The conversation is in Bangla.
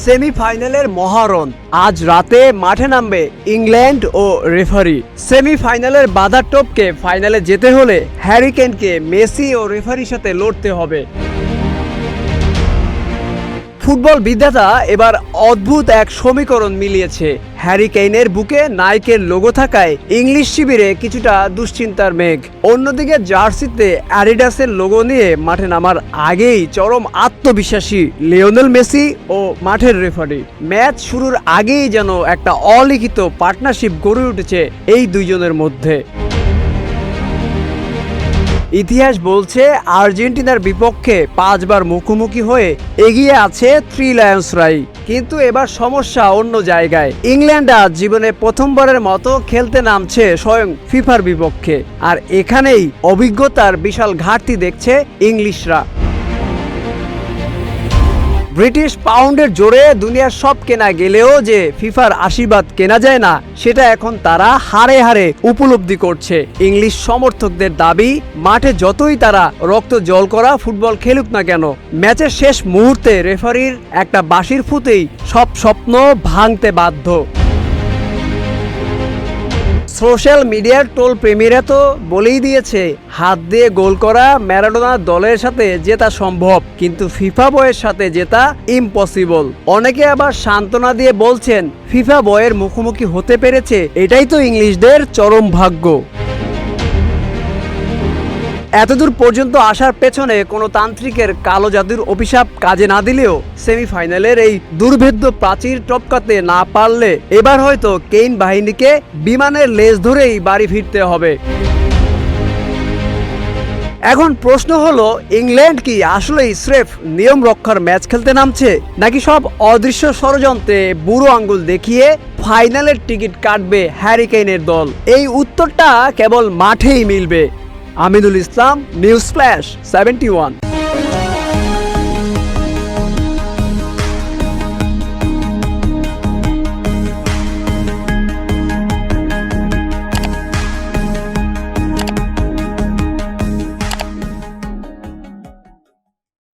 সেমিফাইনালের মহারণ আজ রাতে মাঠে নামবে ইংল্যান্ড ও রেফারি। সেমিফাইনালের বাধার টপকে ফাইনালে যেতে হলে হ্যারি কেনকে মেসি ও রেফারির সাথে লড়তে হবে। ফুটবল বিধাতা এবার অদ্ভুত এক সমীকরণ মিলিয়েছে। হ্যারি কেইনের বুকে নাইকের লোগো থাকায় ইংলিশ শিবিরে কিছুটা দুশ্চিন্তার মেঘ, অন্যদিকে জার্সিতে অ্যাডিডাসের লোগো নিয়ে মাঠে নামার আগেই চরম আত্মবিশ্বাসী লিওনেল মেসি ও মাঠের রেফারি। ম্যাচ শুরুর আগেই যেন একটা অলিখিত পার্টনারশিপ গড়ে উঠেছে এই দুইজনের মধ্যে। ইতিহাস বলছে আর্জেন্টিনার বিপক্ষে 5 বার মুখোমুখি হয়ে এগিয়ে আছে থ্রি লায়ন্সরাই। কিন্তু এবার সমস্যা অন্য জায়গায়। ইংল্যান্ড আজ জীবনে প্রথমবারের মতো খেলতে নামছে স্বয়ং ফিফার বিপক্ষে, আর এখানেই অভিজ্ঞতার বিশাল ঘাটতি দেখছে ইংলিশরা। ব্রিটিশ পাউন্ডের জোরে দুনিয়ার সব কেনা গেলেও যে ফিফার আশীর্বাদ কেনা যায় না, সেটা এখন তারা হারে হারে উপলব্ধি করছে। ইংলিশ সমর্থকদের দাবি, মাঠে যতই তারা রক্ত জল করা ফুটবল খেলুক না কেন, ম্যাচের শেষ মুহূর্তে রেফারির একটা বাঁশির ফুতেই সব স্বপ্ন ভাঙতে বাধ্য। সোশ্যাল মিডিয়ার টোল প্রেমীরা তো বলেই দিয়েছে, হাত দিয়ে গোল করা ম্যারাডোনার দলের সাথে জেতা সম্ভব, কিন্তু ফিফা বয়ের সাথে জেতা ইম্পসিবল। অনেকে আবার সান্ত্বনা দিয়ে বলছেন, ফিফা বয়ের মুখোমুখি হতে পেরেছে, এটাই তো ইংলিশদের চরম ভাগ্য। এতদূর পর্যন্ত আসার পেছনে কোনো তান্ত্রিকের কালো জাদুর অভিশাপ কাজে না দিলেও সেমিফাইনালের এই দুর্ভেদ্য প্রাচীর টপকাতে না পারলে এবার হয়তো কেইন বাহিনীকে বিমানের লেজ ধরেই বাড়ি ফিরতে হবে। এখন প্রশ্ন হলো, ইংল্যান্ড কি আসলেই স্রেফ নিয়ম রক্ষার ম্যাচ খেলতে নামছে, নাকি সব অদৃশ্য ষড়যন্ত্রে বুড়ো আঙ্গুল দেখিয়ে ফাইনালের টিকিট কাটবে হ্যারি কেইনের দল? এই উত্তরটা কেবল মাঠেই মিলবে। Aminul Islam, news flash 71।